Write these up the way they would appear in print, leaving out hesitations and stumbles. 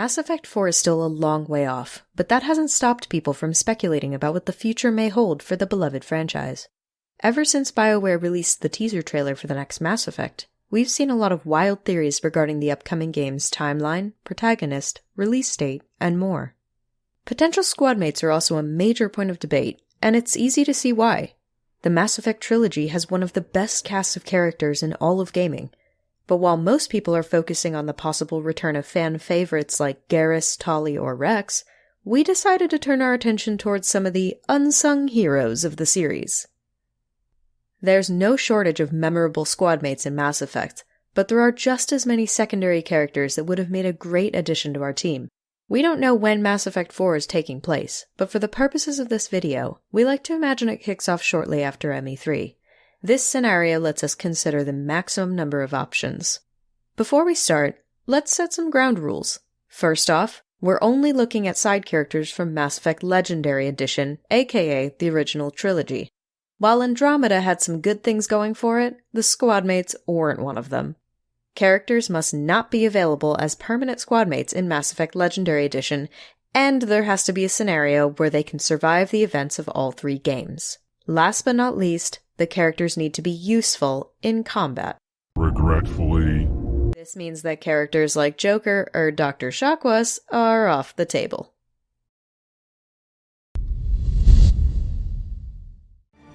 Mass Effect 4 is still a long way off, but that hasn't stopped people from speculating about what the future may hold for the beloved franchise. Ever since BioWare released the teaser trailer for the next Mass Effect, we've seen a lot of wild theories regarding the upcoming game's timeline, protagonist, release date, and more. Potential squadmates are also a major point of debate, and it's easy to see why. The Mass Effect trilogy has one of the best casts of characters in all of gaming, but while most people are focusing on the possible return of fan favorites like Garrus, Tali, or Rex, we decided to turn our attention towards some of the unsung heroes of the series. There's no shortage of memorable squadmates in Mass Effect, but there are just as many secondary characters that would have made a great addition to our team. We don't know when Mass Effect 4 is taking place, but for the purposes of this video, we like to imagine it kicks off shortly after ME3. This scenario lets us consider the maximum number of options. Before we start, let's set some ground rules. First off, we're only looking at side characters from Mass Effect Legendary Edition, aka the original trilogy. While Andromeda had some good things going for it, the squadmates weren't one of them. Characters must not be available as permanent squadmates in Mass Effect Legendary Edition, and there has to be a scenario where they can survive the events of all 3 games. Last but not least, the characters need to be useful in combat. Regretfully. This means that characters like Joker or Dr. Shakwas are off the table.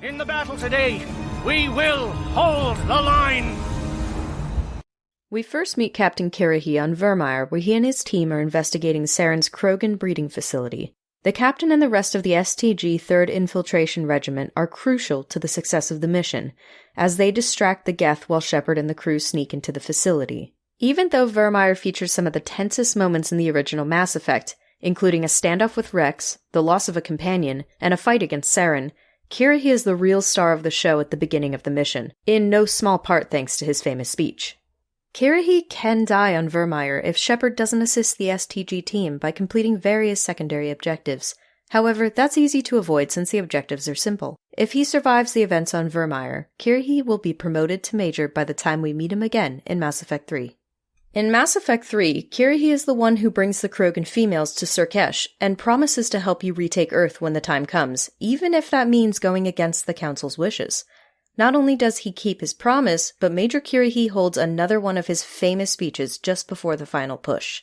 In the battle today, we will hold the line! We first meet Captain Kirrahe on Virmire, where he and his team are investigating Saren's Krogan breeding facility. The captain and the rest of the STG 3rd Infiltration Regiment are crucial to the success of the mission, as they distract the Geth while Shepard and the crew sneak into the facility. Even though Virmire features some of the tensest moments in the original Mass Effect, including a standoff with Rex, the loss of a companion, and a fight against Saren, Kirrahe is the real star of the show at the beginning of the mission, in no small part thanks to his famous speech. Kirrahe can die on Virmire if Shepard doesn't assist the STG team by completing various secondary objectives. However, that's easy to avoid since the objectives are simple. If he survives the events on Virmire, Kirrahe will be promoted to Major by the time we meet him again in Mass Effect 3. In Mass Effect 3, Kirrahe is the one who brings the Krogan females to Surkesh and promises to help you retake Earth when the time comes, even if that means going against the Council's wishes. Not only does he keep his promise, but Major Kirrahe holds another one of his famous speeches just before the final push.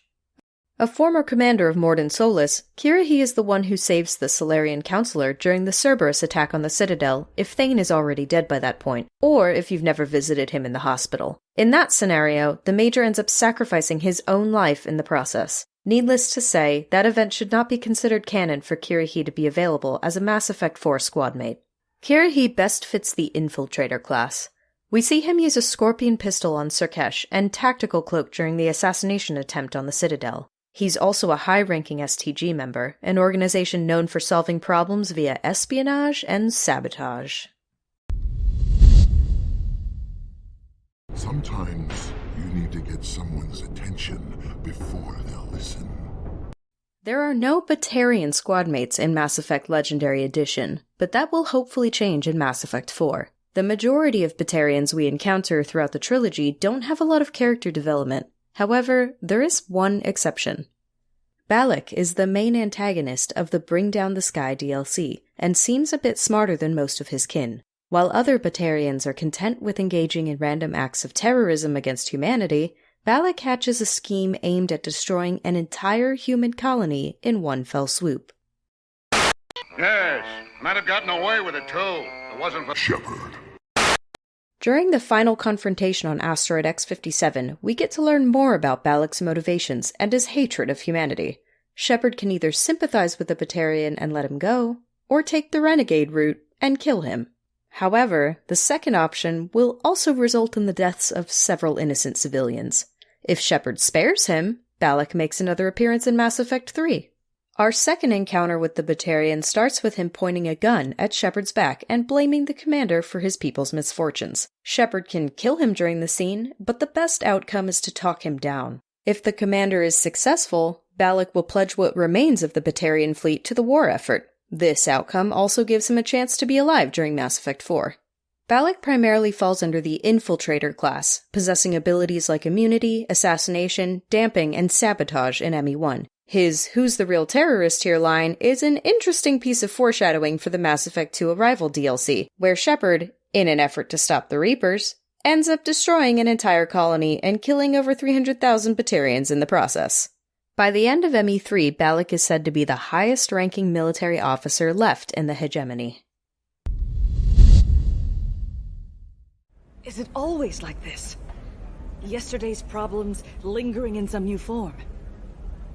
A former commander of Mordin Solus, Kirrahe is the one who saves the Solarian Counselor during the Cerberus attack on the Citadel if Thane is already dead by that point, or if you've never visited him in the hospital. In that scenario, the Major ends up sacrificing his own life in the process. Needless to say, that event should not be considered canon for Kirrahe to be available as a Mass Effect 4 squadmate. Kirrahe best fits the Infiltrator class. We see him use a Scorpion pistol on Surkesh and Tactical Cloak during the assassination attempt on the Citadel. He's also a high-ranking STG member, an organization known for solving problems via espionage and sabotage. Sometimes you need to get someone's attention before they'll listen. There are no Batarian squadmates in Mass Effect Legendary Edition, but that will hopefully change in Mass Effect 4. The majority of Batarians we encounter throughout the trilogy don't have a lot of character development. However, there is one exception. Balak is the main antagonist of the Bring Down the Sky DLC, and seems a bit smarter than most of his kin. While other Batarians are content with engaging in random acts of terrorism against humanity, Balak hatches a scheme aimed at destroying an entire human colony in one fell swoop. Yes, might have gotten away with it too. It wasn't for Shepard. During the final confrontation on Asteroid X-57, we get to learn more about Balak's motivations and his hatred of humanity. Shepard can either sympathize with the Batarian and let him go, or take the renegade route and kill him. However, the second option will also result in the deaths of several innocent civilians. If Shepard spares him, Balak makes another appearance in Mass Effect 3. Our second encounter with the Batarian starts with him pointing a gun at Shepard's back and blaming the commander for his people's misfortunes. Shepard can kill him during the scene, but the best outcome is to talk him down. If the commander is successful, Balak will pledge what remains of the Batarian fleet to the war effort. This outcome also gives him a chance to be alive during Mass Effect 4. Balak primarily falls under the Infiltrator class, possessing abilities like immunity, assassination, damping, and sabotage in ME1. His Who's the Real Terrorist Here line is an interesting piece of foreshadowing for the Mass Effect 2 Arrival DLC, where Shepard, in an effort to stop the Reapers, ends up destroying an entire colony and killing over 300,000 Batarians in the process. By the end of ME3, Balak is said to be the highest-ranking military officer left in the hegemony. Is it always like this? Yesterday's problems lingering in some new form?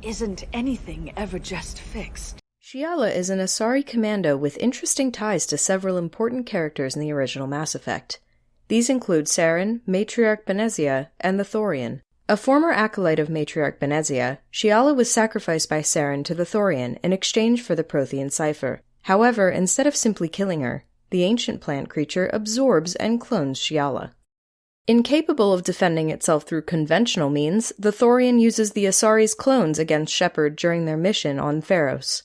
Isn't anything ever just fixed? Shiala is an Asari commando with interesting ties to several important characters in the original Mass Effect. These include Saren, Matriarch Benezia, and the Thorian. A former acolyte of Matriarch Benezia, Shiala was sacrificed by Saren to the Thorian in exchange for the Prothean cipher. However, instead of simply killing her, the ancient plant creature absorbs and clones Shiala. Incapable of defending itself through conventional means, the Thorian uses the Asari's clones against Shepard during their mission on Pharos.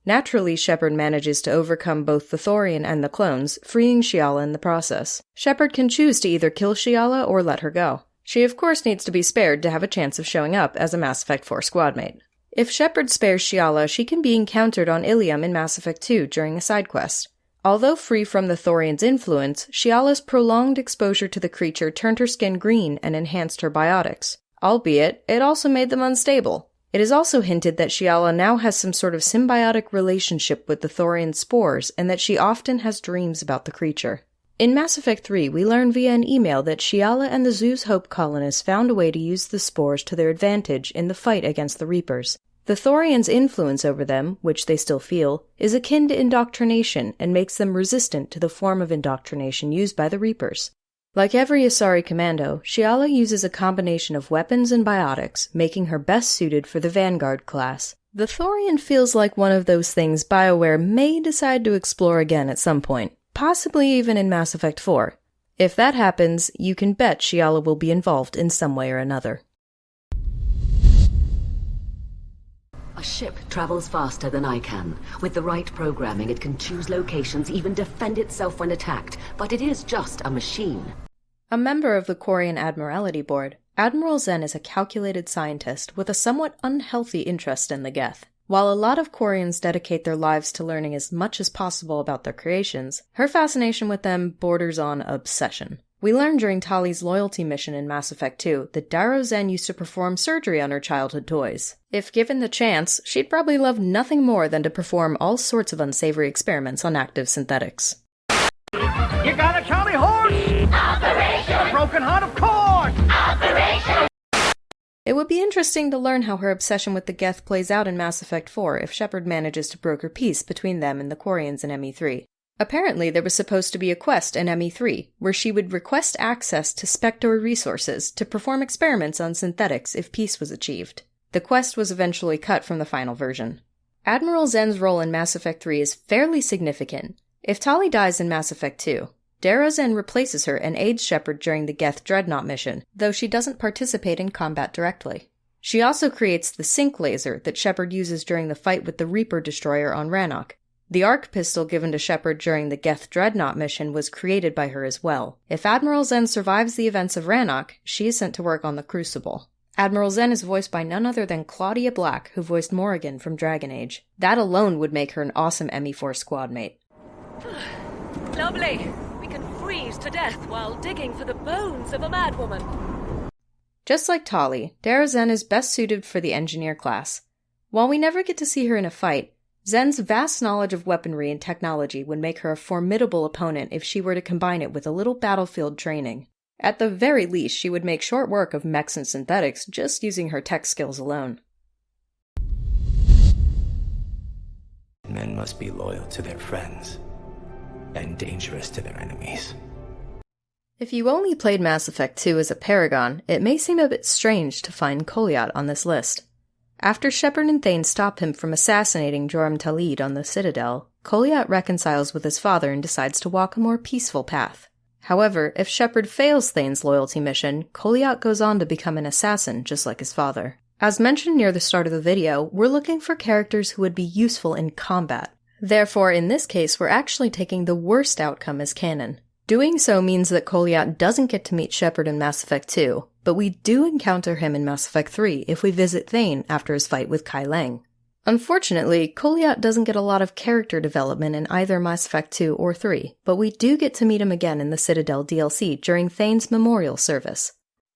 Naturally, Shepard manages to overcome both the Thorian and the clones, freeing Shiala in the process. Shepard can choose to either kill Shiala or let her go. She of course needs to be spared to have a chance of showing up as a Mass Effect 4 squadmate. If Shepard spares Shiala, she can be encountered on Ilium in Mass Effect 2 during a side quest. Although free from the Thorian's influence, Shiala's prolonged exposure to the creature turned her skin green and enhanced her biotics. Albeit, it also made them unstable. It is also hinted that Shiala now has some sort of symbiotic relationship with the Thorian spores and that she often has dreams about the creature. In Mass Effect 3, we learn via an email that Shiala and the Zoo's Hope colonists found a way to use the spores to their advantage in the fight against the Reapers. The Thorians' influence over them, which they still feel, is akin to indoctrination and makes them resistant to the form of indoctrination used by the Reapers. Like every Asari commando, Shiala uses a combination of weapons and biotics, making her best suited for the Vanguard class. The Thorian feels like one of those things BioWare may decide to explore again at some point, possibly even in Mass Effect 4. If that happens, you can bet Shiala will be involved in some way or another. A ship travels faster than I can. With the right programming, it can choose locations, even defend itself when attacked, but it is just a machine. A member of the Quarian Admiralty Board, Admiral Xen is a calculated scientist with a somewhat unhealthy interest in the Geth. While a lot of Quarians dedicate their lives to learning as much as possible about their creations, her fascination with them borders on obsession. We learned during Tali's loyalty mission in Mass Effect 2 that Daro'Xen used to perform surgery on her childhood toys. If given the chance, she'd probably love nothing more than to perform all sorts of unsavory experiments on active synthetics. You got a Charlie horse? Operation! A broken heart, of course! Operation! It would be interesting to learn how her obsession with the Geth plays out in Mass Effect 4 if Shepard manages to broker peace between them and the Quarians in ME3. Apparently, there was supposed to be a quest in ME3, where she would request access to Spectre resources to perform experiments on synthetics if peace was achieved. The quest was eventually cut from the final version. Admiral Xen's role in Mass Effect 3 is fairly significant. If Tali dies in Mass Effect 2, Daro'Xen replaces her and aids Shepard during the Geth Dreadnought mission, though she doesn't participate in combat directly. She also creates the sync laser that Shepard uses during the fight with the Reaper destroyer on Rannoch. The arc pistol given to Shepard during the Geth Dreadnought mission was created by her as well. If Admiral Xen survives the events of Rannoch, she is sent to work on the Crucible. Admiral Xen is voiced by none other than Claudia Black, who voiced Morrigan from Dragon Age. That alone would make her an awesome ME4 squadmate. Lovely! We can freeze to death while digging for the bones of a madwoman. Just like Tali, Daro'Xen is best suited for the Engineer class. While we never get to see her in a fight, Xen's vast knowledge of weaponry and technology would make her a formidable opponent if she were to combine it with a little battlefield training. At the very least, she would make short work of mechs and synthetics just using her tech skills alone. Men must be loyal to their friends and dangerous to their enemies. If you only played Mass Effect 2 as a Paragon, it may seem a bit strange to find Kolyat on this list. After Shepard and Thane stop him from assassinating Joram Talid on the Citadel, Kolyat reconciles with his father and decides to walk a more peaceful path. However, if Shepard fails Thane's loyalty mission, Kolyat goes on to become an assassin just like his father. As mentioned near the start of the video, we're looking for characters who would be useful in combat. Therefore, in this case, we're actually taking the worst outcome as canon. Doing so means that Kolyat doesn't get to meet Shepard in Mass Effect 2, but we do encounter him in Mass Effect 3 if we visit Thane after his fight with Kai Lang. Unfortunately, Kolyat doesn't get a lot of character development in either Mass Effect 2 or 3, but we do get to meet him again in the Citadel DLC during Thane's memorial service.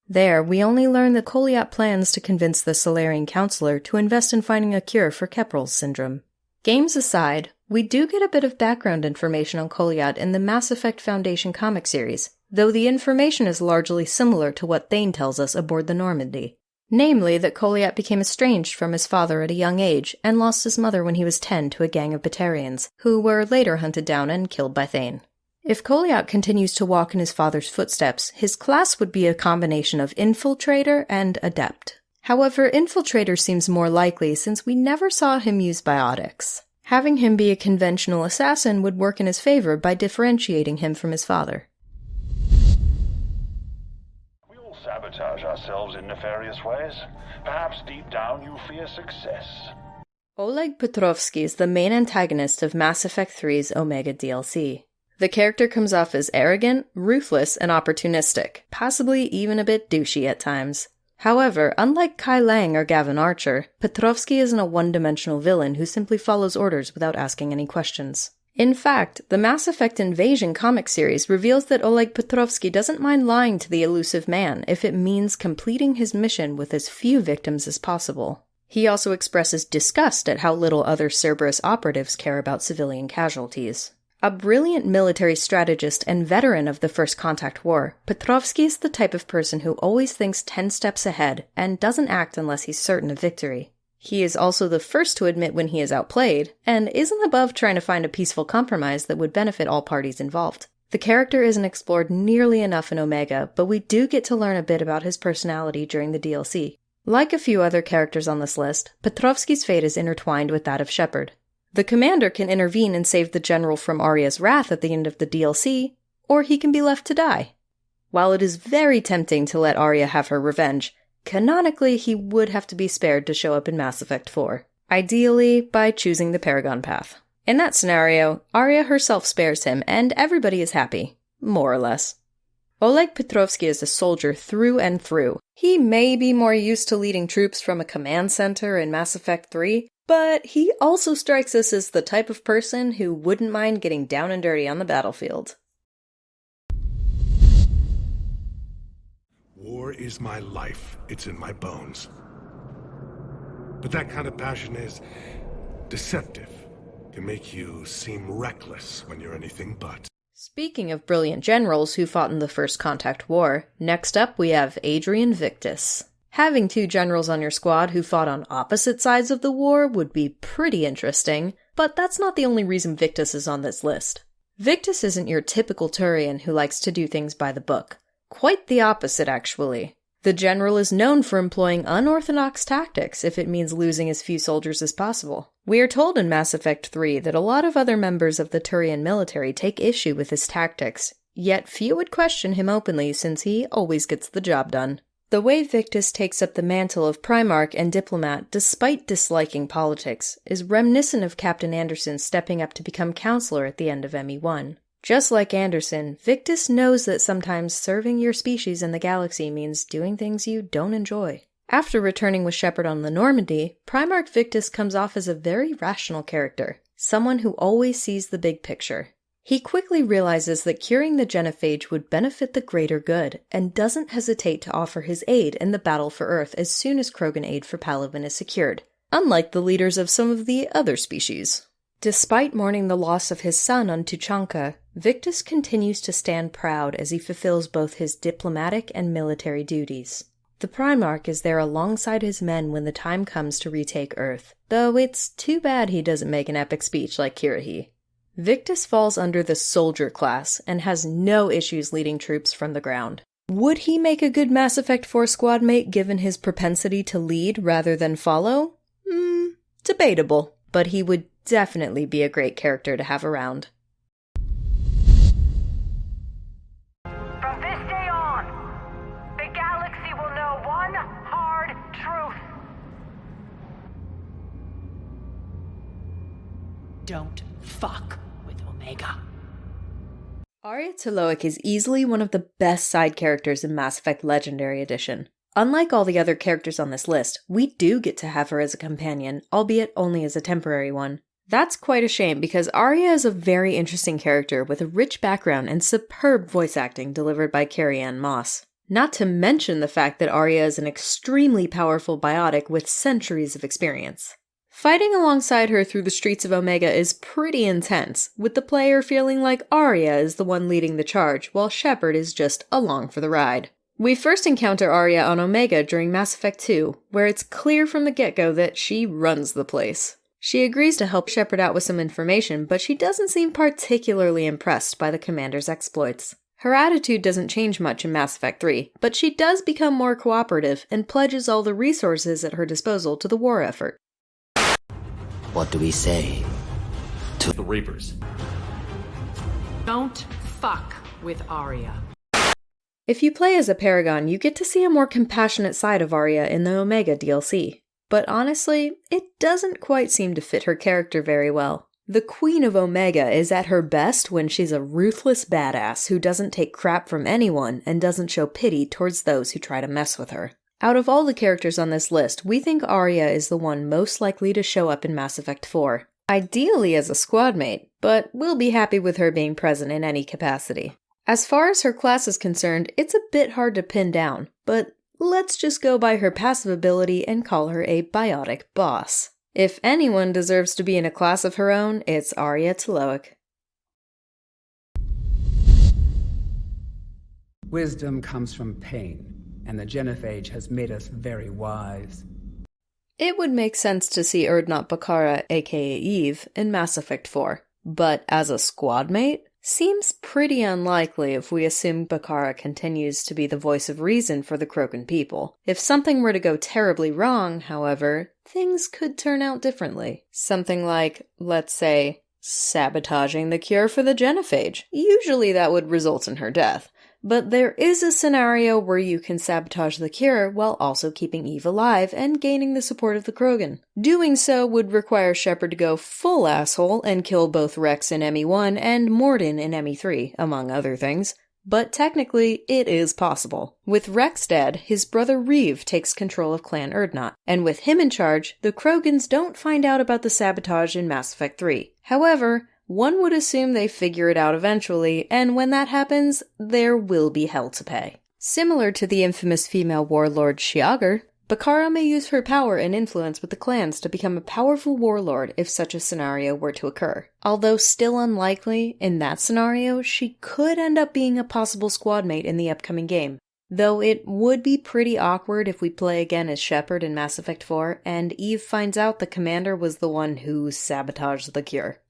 There, we only learn that Kolyat plans to convince the Salarian Counselor to invest in finding a cure for Kepral's syndrome. Games aside, we do get a bit of background information on Kolyat in the Mass Effect Foundation comic series, though the information is largely similar to what Thane tells us aboard the Normandy. Namely, that Kolyat became estranged from his father at a young age and lost his mother when he was 10 to a gang of Batarians, who were later hunted down and killed by Thane. If Kolyat continues to walk in his father's footsteps, his class would be a combination of Infiltrator and Adept. However, Infiltrator seems more likely since we never saw him use biotics. Having him be a conventional assassin would work in his favor by differentiating him from his father. Sabotage ourselves in nefarious ways. Perhaps deep down you fear success. Oleg Petrovsky is the main antagonist of Mass Effect 3's Omega DLC. The character comes off as arrogant, ruthless, and opportunistic, possibly even a bit douchey at times. However, unlike Kai Lang or Gavin Archer, Petrovsky isn't a one-dimensional villain who simply follows orders without asking any questions. In fact, the Mass Effect Invasion comic series reveals that Oleg Petrovsky doesn't mind lying to the elusive man if it means completing his mission with as few victims as possible. He also expresses disgust at how little other Cerberus operatives care about civilian casualties. A brilliant military strategist and veteran of the First Contact War, Petrovsky is the type of person who always thinks 10 steps ahead and doesn't act unless he's certain of victory. He is also the first to admit when he is outplayed, and isn't above trying to find a peaceful compromise that would benefit all parties involved. The character isn't explored nearly enough in Omega, but we do get to learn a bit about his personality during the DLC. Like a few other characters on this list, Petrovsky's fate is intertwined with that of Shepard. The commander can intervene and save the general from Aria's wrath at the end of the DLC, or he can be left to die. While it is very tempting to let Aria have her revenge, canonically, he would have to be spared to show up in Mass Effect 4, ideally by choosing the Paragon path. In that scenario, Aria herself spares him, and everybody is happy, more or less. Oleg Petrovsky is a soldier through and through. He may be more used to leading troops from a command center in Mass Effect 3, but he also strikes us as the type of person who wouldn't mind getting down and dirty on the battlefield. War is my life. It's in my bones. But that kind of passion is deceptive. Can make you seem reckless when you're anything but. Speaking of brilliant generals who fought in the First Contact War, next up we have Adrien Victus. Having 2 generals on your squad who fought on opposite sides of the war would be pretty interesting, but that's not the only reason Victus is on this list. Victus isn't your typical Turian who likes to do things by the book. Quite the opposite, actually. The general is known for employing unorthodox tactics if it means losing as few soldiers as possible. We are told in Mass Effect 3 that a lot of other members of the Turian military take issue with his tactics, yet few would question him openly since he always gets the job done. The way Victus takes up the mantle of Primarch and diplomat despite disliking politics is reminiscent of Captain Anderson stepping up to become counselor at the end of ME1. Just like Anderson, Victus knows that sometimes serving your species in the galaxy means doing things you don't enjoy. After returning with Shepard on the Normandy, Primarch Victus comes off as a very rational character, someone who always sees the big picture. He quickly realizes that curing the genophage would benefit the greater good, and doesn't hesitate to offer his aid in the battle for Earth as soon as Krogan aid for Palaven is secured, unlike the leaders of some of the other species. Despite mourning the loss of his son on Tuchanka, Victus continues to stand proud as he fulfills both his diplomatic and military duties. The Primarch is there alongside his men when the time comes to retake Earth, though it's too bad he doesn't make an epic speech like Kirrahe. Victus falls under the soldier class and has no issues leading troops from the ground. Would he make a good Mass Effect 4 squadmate given his propensity to lead rather than follow? Debatable, but he would definitely be a great character to have around. From this day on, the galaxy will know one hard truth. Don't fuck with Omega. Aria T'Loak is easily one of the best side characters in Mass Effect Legendary Edition. Unlike all the other characters on this list, we do get to have her as a companion, albeit only as a temporary one. That's quite a shame because Aria is a very interesting character with a rich background and superb voice acting delivered by Carrie-Anne Moss. Not to mention the fact that Aria is an extremely powerful biotic with centuries of experience. Fighting alongside her through the streets of Omega is pretty intense, with the player feeling like Aria is the one leading the charge, while Shepard is just along for the ride. We first encounter Aria on Omega during Mass Effect 2, where it's clear from the get-go that she runs the place. She agrees to help Shepard out with some information, but she doesn't seem particularly impressed by the commander's exploits. Her attitude doesn't change much in Mass Effect 3, but she does become more cooperative and pledges all the resources at her disposal to the war effort. What do we say to the Reapers? Don't fuck with Aria. If you play as a Paragon, you get to see a more compassionate side of Aria in the Omega DLC. But honestly, it doesn't quite seem to fit her character very well. The Queen of Omega is at her best when she's a ruthless badass who doesn't take crap from anyone and doesn't show pity towards those who try to mess with her. Out of all the characters on this list, we think Aria is the one most likely to show up in Mass Effect 4. Ideally as a squadmate, but we'll be happy with her being present in any capacity. As far as her class is concerned, it's a bit hard to pin down, but let's just go by her passive ability and call her a biotic boss. If anyone deserves to be in a class of her own, it's Aria T'Loak. Wisdom comes from pain, and the genophage has made us very wise. It would make sense to see Urdnot Bakara, aka Eve, in Mass Effect 4, but as a squadmate? Seems pretty unlikely if we assume Bakara continues to be the voice of reason for the Krogan people. If something were to go terribly wrong, however, things could turn out differently. Something like, let's say, sabotaging the cure for the genophage. Usually that would result in her death. But there is a scenario where you can sabotage the cure while also keeping Eve alive and gaining the support of the Krogan. Doing so would require Shepard to go full asshole and kill both Rex in ME1 and Mordin in ME3, among other things. But technically, it is possible. With Rex dead, his brother Reeve takes control of Clan Urdnot, and with him in charge, the Krogans don't find out about the sabotage in Mass Effect 3. However, one would assume they figure it out eventually, and when that happens, there will be hell to pay. Similar to the infamous female warlord Shiala, Bakara may use her power and influence with the clans to become a powerful warlord if such a scenario were to occur. Although still unlikely, in that scenario, she could end up being a possible squadmate in the upcoming game. Though it would be pretty awkward if we play again as Shepard in Mass Effect 4, and Eve finds out the commander was the one who sabotaged the cure.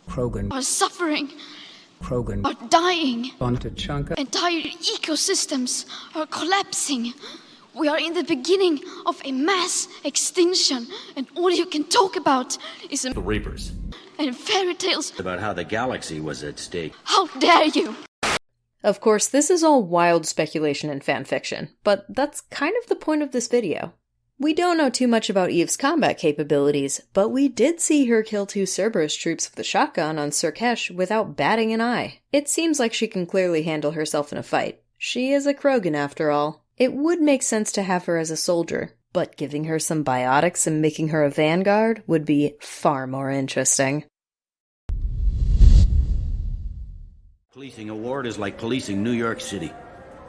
Krogan are suffering. Krogan are dying. Entire ecosystems are collapsing. We are in the beginning of a mass extinction, and all you can talk about is the Reapers and fairy tales about how the galaxy was at stake. How dare you! Of course, this is all wild speculation and fanfiction, but that's kind of the point of this video. We don't know too much about Eve's combat capabilities, but we did see her kill 2 Cerberus troops with a shotgun on Surkesh without batting an eye. It seems like she can clearly handle herself in a fight. She is a Krogan after all. It would make sense to have her as a soldier, but giving her some biotics and making her a vanguard would be far more interesting. Policing a ward is like policing New York City.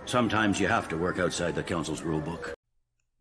Sometimes you have to work outside the Council's rulebook.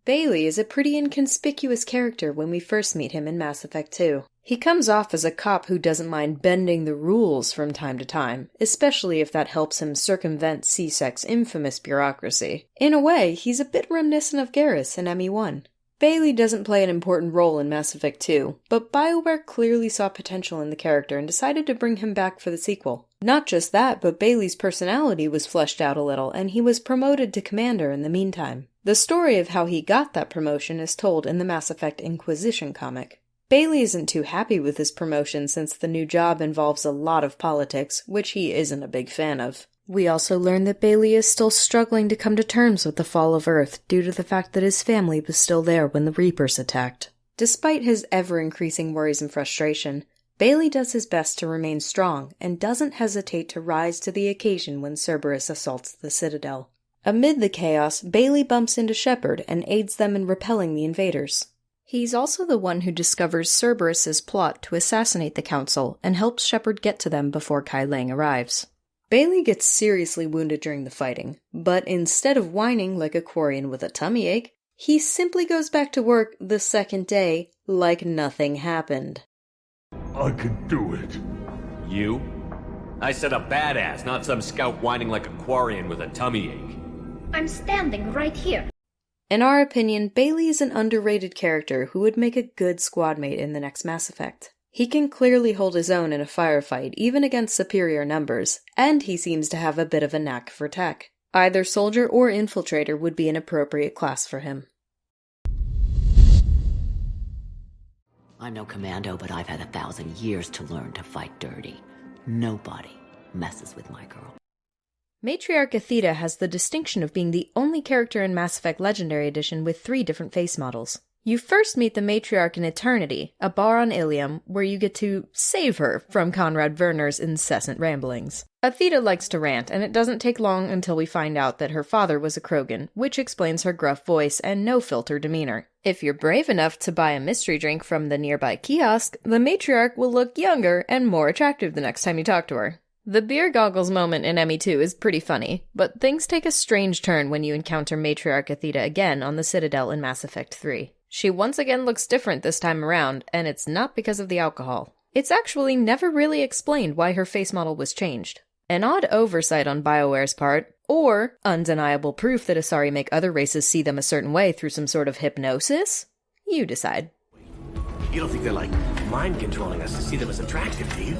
Bailey is a pretty inconspicuous character when we first meet him in Mass Effect 2. He comes off as a cop who doesn't mind bending the rules from time to time, especially if that helps him circumvent C-Sec's infamous bureaucracy. In a way, he's a bit reminiscent of Garrus in ME1. Bailey doesn't play an important role in Mass Effect 2, but BioWare clearly saw potential in the character and decided to bring him back for the sequel. Not just that, but Bailey's personality was fleshed out a little, and he was promoted to Commander in the meantime. The story of how he got that promotion is told in the Mass Effect Inquisition comic. Bailey isn't too happy with his promotion since the new job involves a lot of politics, which he isn't a big fan of. We also learn that Bailey is still struggling to come to terms with the fall of Earth due to the fact that his family was still there when the Reapers attacked. Despite his ever-increasing worries and frustration, Bailey does his best to remain strong and doesn't hesitate to rise to the occasion when Cerberus assaults the Citadel. Amid the chaos, Bailey bumps into Shepard and aids them in repelling the invaders. He's also the one who discovers Cerberus's plot to assassinate the Council and helps Shepard get to them before Kai Lang arrives. Bailey gets seriously wounded during the fighting, but instead of whining like a Quarian with a tummy ache, he simply goes back to work the second day like nothing happened. I can do it. You? I said a badass, not some scout whining like a Quarian with a tummy ache. I'm standing right here. In our opinion, Bailey is an underrated character who would make a good squadmate in the next Mass Effect. He can clearly hold his own in a firefight, even against superior numbers, and he seems to have a bit of a knack for tech. Either soldier or infiltrator would be an appropriate class for him. I'm no commando, but I've had 1,000 years to learn to fight dirty. Nobody messes with my girl. Matriarch Aethyta has the distinction of being the only character in Mass Effect Legendary Edition with 3 different face models. You first meet the Matriarch in Eternity, a bar on Ilium, where you get to save her from Conrad Werner's incessant ramblings. Aethyta likes to rant, and it doesn't take long until we find out that her father was a Krogan, which explains her gruff voice and no-filter demeanor. If you're brave enough to buy a mystery drink from the nearby kiosk, the Matriarch will look younger and more attractive the next time you talk to her. The beer goggles moment in ME2 is pretty funny, but things take a strange turn when you encounter Matriarch Aethyta again on the Citadel in Mass Effect 3. She once again looks different this time around, and it's not because of the alcohol. It's actually never really explained why her face model was changed. An odd oversight on BioWare's part, or undeniable proof that Asari make other races see them a certain way through some sort of hypnosis? You decide. You don't think they're, like, mind-controlling us to see them as attractive, do you?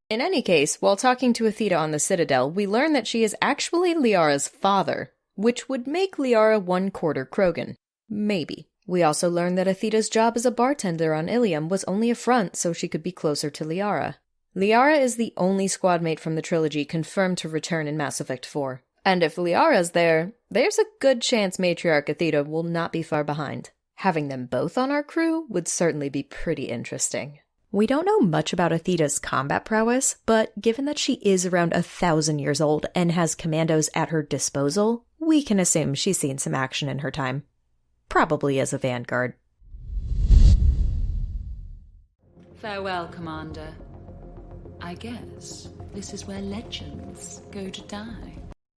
In any case, while talking to Aethyta on the Citadel, we learn that she is actually Liara's father, which would make Liara 1/4 Krogan. Maybe. We also learn that Aethyta's job as a bartender on Ilium was only a front so she could be closer to Liara. Liara is the only squadmate from the trilogy confirmed to return in Mass Effect 4. And if Liara's there, there's a good chance Matriarch Aethyta will not be far behind. Having them both on our crew would certainly be pretty interesting. We don't know much about Aethyta's combat prowess, but given that she is around 1,000 years old and has commandos at her disposal, we can assume she's seen some action in her time. Probably as a vanguard. Farewell, Commander. I guess this is where legends go to die.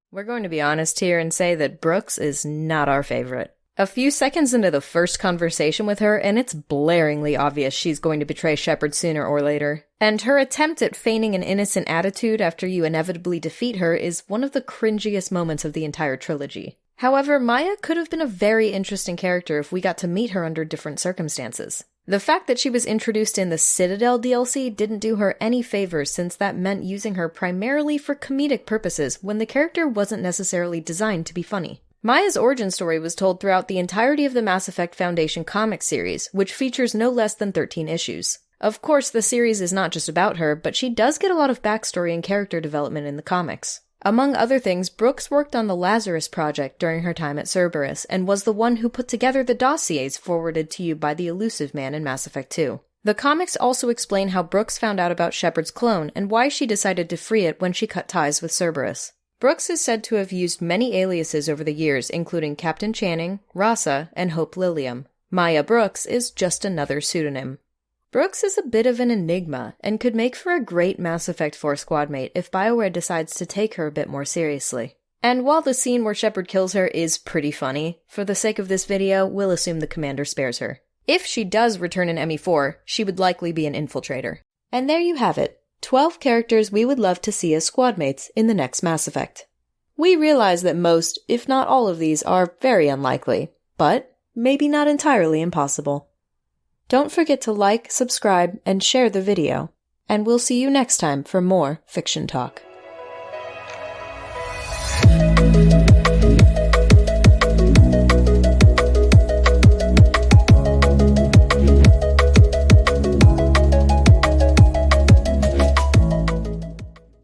We're going to be honest here and say that Brooks is not our favorite. A few seconds into the first conversation with her, and it's blaringly obvious she's going to betray Shepard sooner or later. And her attempt at feigning an innocent attitude after you inevitably defeat her is one of the cringiest moments of the entire trilogy. However, Maya could have been a very interesting character if we got to meet her under different circumstances. The fact that she was introduced in the Citadel DLC didn't do her any favors, since that meant using her primarily for comedic purposes when the character wasn't necessarily designed to be funny. Maya's origin story was told throughout the entirety of the Mass Effect Foundation comic series, which features no less than 13 issues. Of course, the series is not just about her, but she does get a lot of backstory and character development in the comics. Among other things, Brooks worked on the Lazarus Project during her time at Cerberus, and was the one who put together the dossiers forwarded to you by the Elusive Man in Mass Effect 2. The comics also explain how Brooks found out about Shepard's clone, and why she decided to free it when she cut ties with Cerberus. Brooks is said to have used many aliases over the years, including Captain Channing, Rasa, and Hope Lilium. Maya Brooks is just another pseudonym. Brooks is a bit of an enigma, and could make for a great Mass Effect 4 squadmate if BioWare decides to take her a bit more seriously. And while the scene where Shepard kills her is pretty funny, for the sake of this video, we'll assume the commander spares her. If she does return in ME4, she would likely be an infiltrator. And there you have it. 12 characters we would love to see as squadmates in the next Mass Effect. We realize that most, if not all of these, are very unlikely, but maybe not entirely impossible. Don't forget to like, subscribe, and share the video, and we'll see you next time for more Fiction Talk.